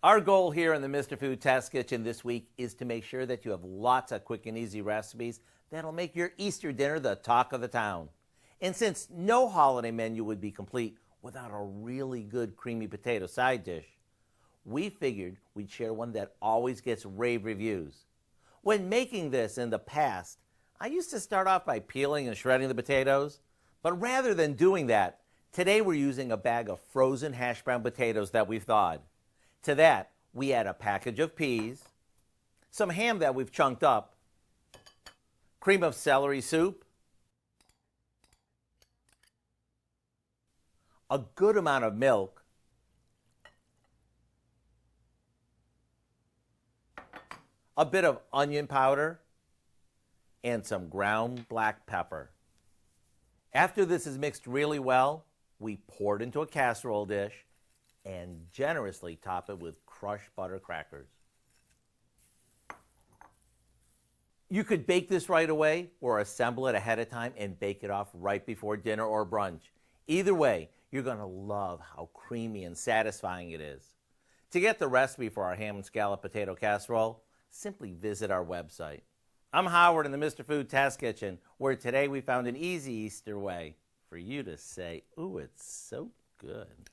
Our goal here in the Mr. Food Test Kitchen this week is to make sure that you have lots of quick and easy recipes that'll make your Easter dinner the talk of the town. And since no holiday menu would be complete without a really good creamy potato side dish, we figured we'd share one that always gets rave reviews. When making this in the past, I used to start off by peeling and shredding the potatoes, but rather than doing that, today we're using a bag of frozen hash brown potatoes that we've thawed. To that, we add a package of peas, some ham that we've chunked up, cream of celery soup, a good amount of milk, a bit of onion powder, and some ground black pepper. After this is mixed really well, we pour it into a casserole dish and generously top it with crushed butter crackers. You could bake this right away or assemble it ahead of time and bake it off right before dinner or brunch. Either way, you're going to love how creamy and satisfying it is. To get the recipe for our ham and scallop potato casserole, simply visit our website. I'm Howard in the Mr. Food Test Kitchen, where today we found an easy Easter way for you to say, "Ooh, it's so good."